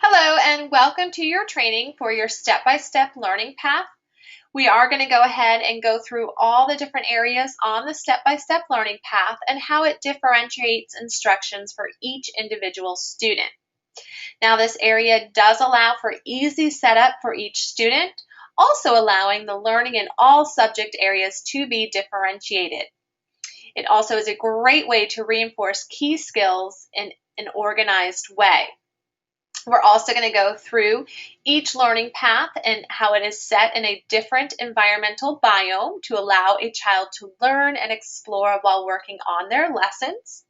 Hello and welcome to your training for your step-by-step learning path. We are going to go ahead and go through all the different areas on the step-by-step learning path and how it differentiates instructions for each individual student. Now this area does allow for easy setup for each student, also allowing the learning in all subject areas to be differentiated. It also is a great way to reinforce key skills in an organized way. We're also going to go through each learning path and how it is set in a different environmental biome to allow a child to learn and explore while working on their lessons.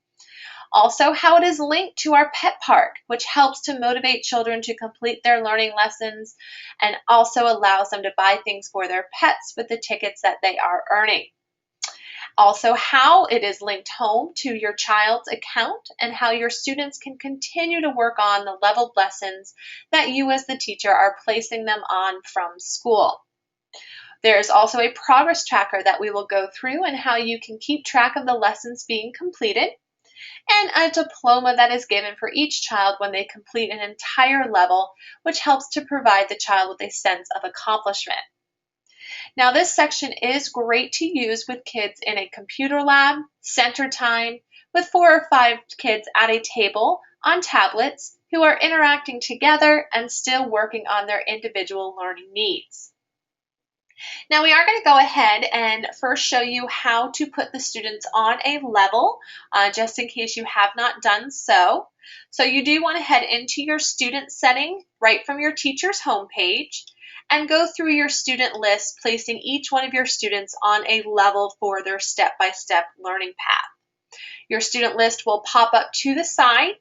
Also, how it is linked to our pet park, which helps to motivate children to complete their learning lessons and also allows them to buy things for their pets with the tickets that they are earning. Also, how it is linked home to your child's account and how your students can continue to work on the leveled lessons that you as the teacher are placing them on from school. There's also a progress tracker that we will go through and how you can keep track of the lessons being completed, and a diploma that is given for each child when they complete an entire level, which helps to provide the child with a sense of accomplishment. Now this section is great to use with kids in a computer lab, center time, with 4 or 5 kids at a table on tablets who are interacting together and still working on their individual learning needs. Now we are going to go ahead and first show you how to put the students on a level, just in case you have not done so. So you do want to head into your student setting right from your teacher's homepage and go through your student list, placing each one of your students on a level for their step-by-step learning path. Your student list will pop up to the side.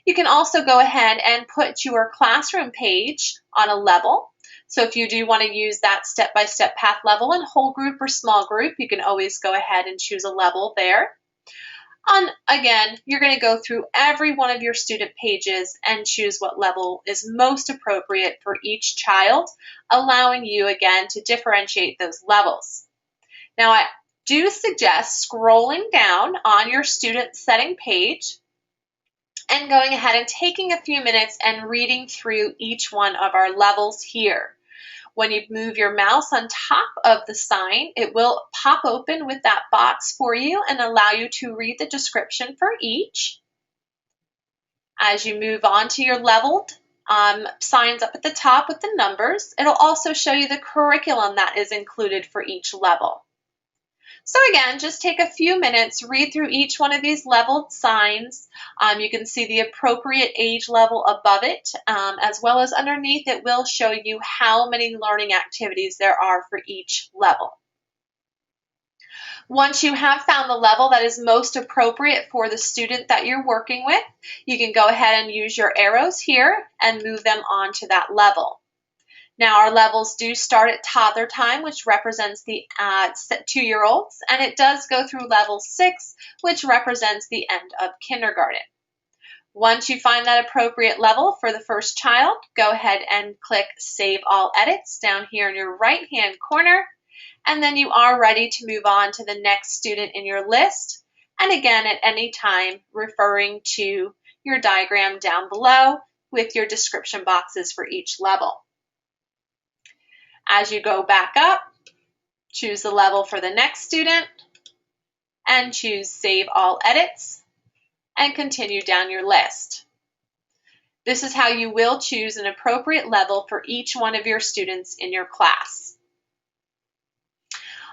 You can also go ahead and put your classroom page on a level. So if you do want to use that step-by-step path level in whole group or small group, you can always go ahead and choose a level there. Again, you're going to go through every one of your student pages and choose what level is most appropriate for each child, allowing you again to differentiate those levels. Now, I do suggest scrolling down on your student setting page and going ahead and taking a few minutes and reading through each one of our levels here. When you move your mouse on top of the sign, it will pop open with that box for you and allow you to read the description for each. As you move on to your leveled signs up at the top with the numbers, it'll also show you the curriculum that is included for each level. So again, just take a few minutes, read through each one of these leveled signs. You can see the appropriate age level above it, as well as underneath it will show you how many learning activities there are for each level. Once you have found the level that is most appropriate for the student that you're working with, you can go ahead and use your arrows here and move them on to that level. Now our levels do start at toddler time, which represents the 2-year-olds, and it does go through level 6, which represents the end of kindergarten. Once you find that appropriate level for the first child, go ahead and click Save All Edits down here in your right-hand corner, and then you are ready to move on to the next student in your list. And again, at any time, referring to your diagram down below with your description boxes for each level. As you go back up, choose the level for the next student and choose Save All Edits and continue down your list. This is how you will choose an appropriate level for each one of your students in your class.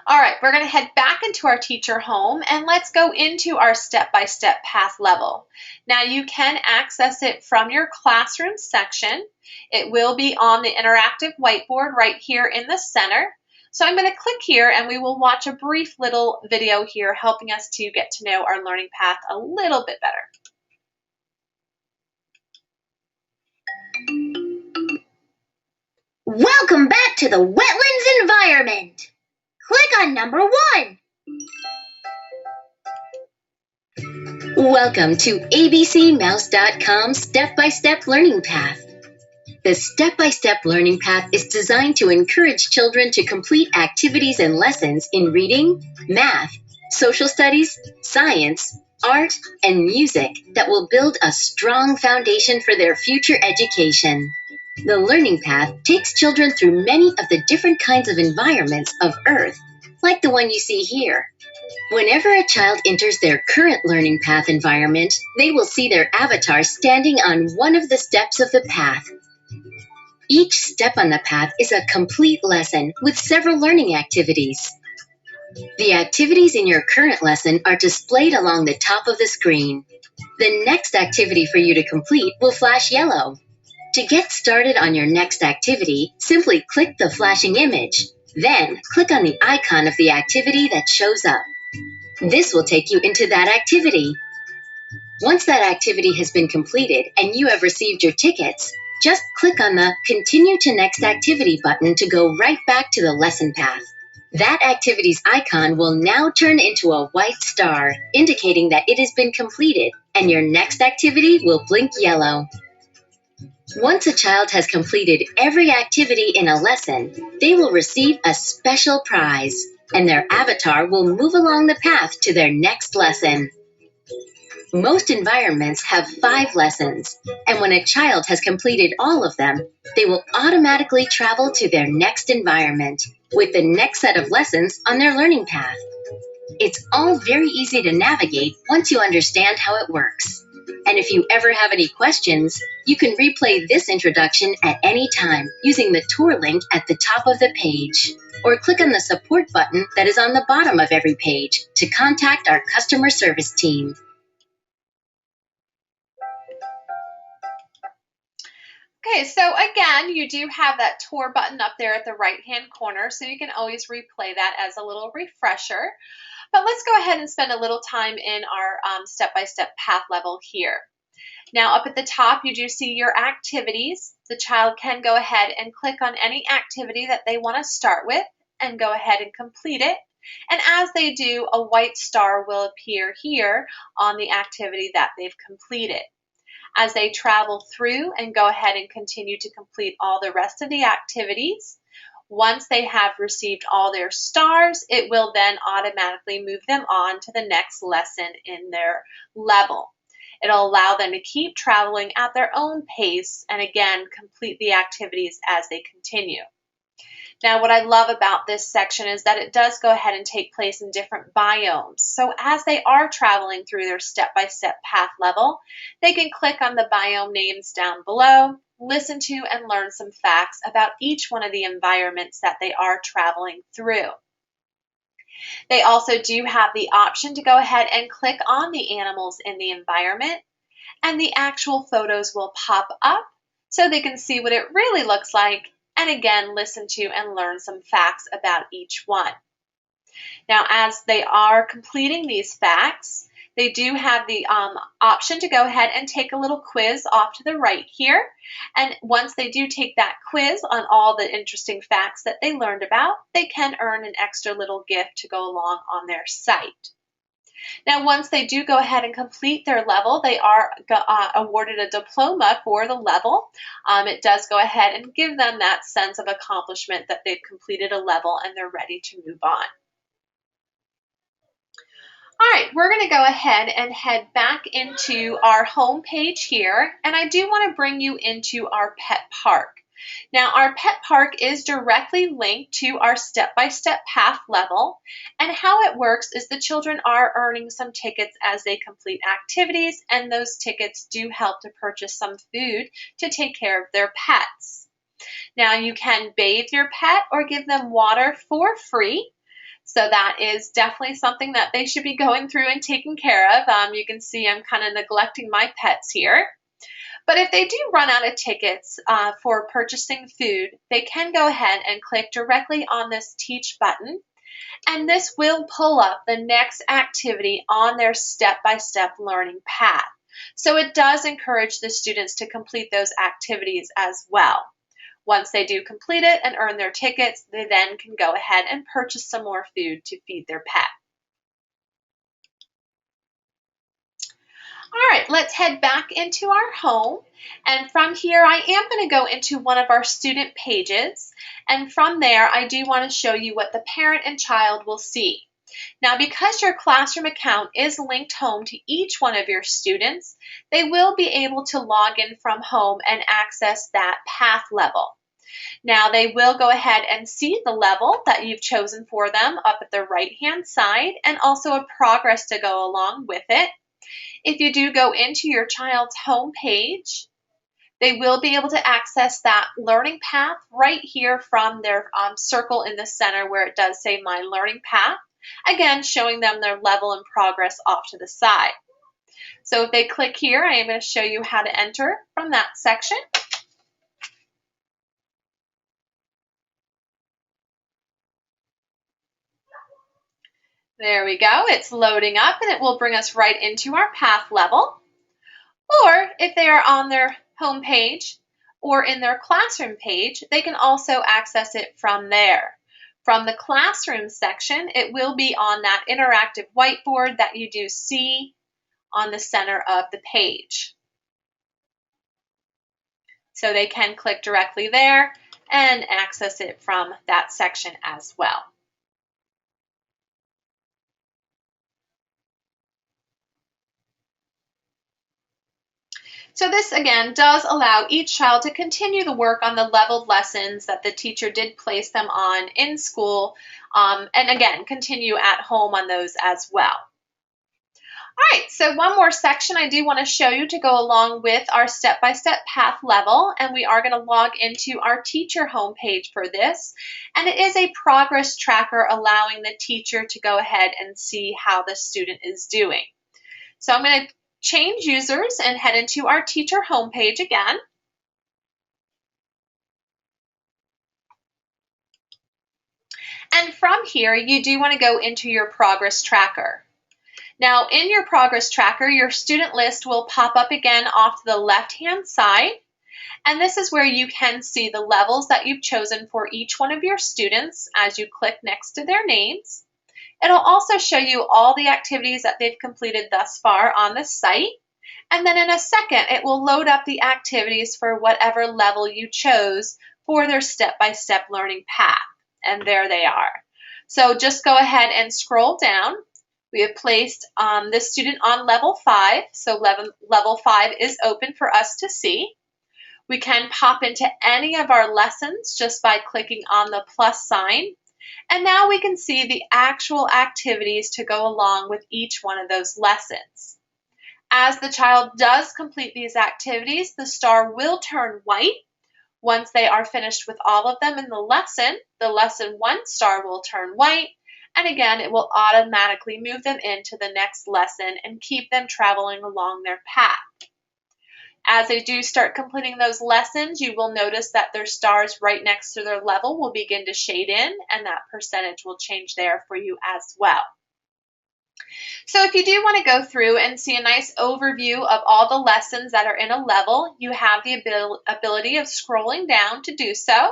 All right, we're going to head back into our teacher home and let's go into our step-by-step path level. Now you can access it from your classroom section. It will be on the interactive whiteboard right here in the center. So I'm going to click here and we will watch a brief little video here helping us to get to know our learning path a little bit better. Welcome back to the wetlands environment. Click on number 1. Welcome to abcmouse.com Step-by-Step Learning Path. The Step-by-Step Learning Path is designed to encourage children to complete activities and lessons in reading, math, social studies, science, art, and music that will build a strong foundation for their future education. The Learning Path takes children through many of the different kinds of environments of Earth, like the one you see here. Whenever a child enters their current Learning Path environment, they will see their avatar standing on one of the steps of the path. Each step on the path is a complete lesson with several learning activities. The activities in your current lesson are displayed along the top of the screen. The next activity for you to complete will flash yellow. To get started on your next activity, simply click the flashing image. Then, click on the icon of the activity that shows up. This will take you into that activity. Once that activity has been completed and you have received your tickets, just click on the Continue to Next Activity button to go right back to the lesson path. That activity's icon will now turn into a white star, indicating that it has been completed, and your next activity will blink yellow. Once a child has completed every activity in a lesson, they will receive a special prize, and their avatar will move along the path to their next lesson. Most environments have 5 lessons, and when a child has completed all of them, they will automatically travel to their next environment with the next set of lessons on their learning path. It's all very easy to navigate once you understand how it works. And if you ever have any questions, you can replay this introduction at any time using the tour link at the top of the page, or click on the support button that is on the bottom of every page to contact our customer service team. Okay, so again, you do have that tour button up there at the right-hand corner, so you can always replay that as a little refresher. But let's go ahead and spend a little time in our step-by-step path level here. Now, up at the top, you do see your activities. The child can go ahead and click on any activity that they want to start with and go ahead and complete it. And as they do, a white star will appear here on the activity that they've completed. As they travel through and go ahead and continue to complete all the rest of the activities, once they have received all their stars, it will then automatically move them on to the next lesson in their level. It'll allow them to keep traveling at their own pace and again, complete the activities as they continue. Now, what I love about this section is that it does go ahead and take place in different biomes. So as they are traveling through their step-by-step path level, they can click on the biome names down below, listen to and learn some facts about each one of the environments that they are traveling through. They also do have the option to go ahead and click on the animals in the environment, and the actual photos will pop up so they can see what it really looks like, and again, listen to and learn some facts about each one. Now, as they are completing these facts, they do have the option to go ahead and take a little quiz off to the right here. And once they do take that quiz on all the interesting facts that they learned about, they can earn an extra little gift to go along on their site. Now, once they do go ahead and complete their level, they are awarded a diploma for the level. It does go ahead and give them that sense of accomplishment that they've completed a level and they're ready to move on. All right, we're going to go ahead and head back into our home page here, and I do want to bring you into our pet park. Now, our pet park is directly linked to our step-by-step path level, and how it works is the children are earning some tickets as they complete activities, and those tickets do help to purchase some food to take care of their pets. Now, you can bathe your pet or give them water for free. So that is definitely something that they should be going through and taking care of. You can see I'm kind of neglecting my pets here. But if they do run out of tickets for purchasing food, they can go ahead and click directly on this Teach button, and this will pull up the next activity on their step-by-step learning path. So it does encourage the students to complete those activities as well. Once they do complete it and earn their tickets, they then can go ahead and purchase some more food to feed their pet. All right, let's head back into our home. And from here, I am going to go into one of our student pages. And from there, I do want to show you what the parent and child will see. Now, because your classroom account is linked home to each one of your students, they will be able to log in from home and access that path level. Now, they will go ahead and see the level that you've chosen for them up at the right-hand side, and also a progress to go along with it. If you do go into your child's home page, they will be able to access that learning path right here from their circle in the center where it does say My Learning Path, again showing them their level and progress off to the side. So if they click here, I am going to show you how to enter from that section. There we go. It's loading up and it will bring us right into our path level. Or if they are on their home page or in their classroom page, they can also access it from there. From the classroom section, it will be on that interactive whiteboard that you do see on the center of the page. So they can click directly there and access it from that section as well. So this, again, does allow each child to continue the work on the leveled lessons that the teacher did place them on in school, and again, continue at home on those as well. All right, so one more section I do want to show you to go along with our step-by-step path level, and we are going to log into our teacher homepage for this, and it is a progress tracker allowing the teacher to go ahead and see how the student is doing. So I'm going to change users and head into our teacher homepage again. And from here, you do want to go into your progress tracker. Now, in your progress tracker, your student list will pop up again off to the left-hand side. And this is where you can see the levels that you've chosen for each one of your students as you click next to their names. It'll also show you all the activities that they've completed thus far on the site. And then in a second, it will load up the activities for whatever level you chose for their step-by-step learning path. And there they are. So just go ahead and scroll down. We have placed this student on level 5. So level 5 is open for us to see. We can pop into any of our lessons just by clicking on the plus sign. And now we can see the actual activities to go along with each one of those lessons. As the child does complete these activities, the star will turn white. Once they are finished with all of them in the lesson 1 star will turn white. And again, it will automatically move them into the next lesson and keep them traveling along their path. As they do start completing those lessons, you will notice that their stars right next to their level will begin to shade in, and that percentage will change there for you as well. So if you do want to go through and see a nice overview of all the lessons that are in a level, you have the ability of scrolling down to do so.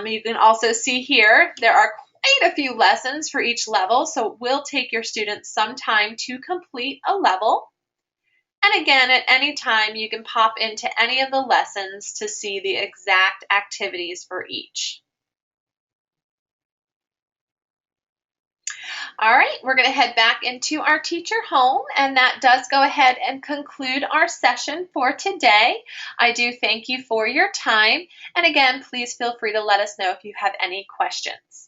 You can also see here there are quite a few lessons for each level, so it will take your students some time to complete a level. And again, at any time, you can pop into any of the lessons to see the exact activities for each. All right, we're going to head back into our teacher home, and that does go ahead and conclude our session for today. I do thank you for your time, and again, please feel free to let us know if you have any questions.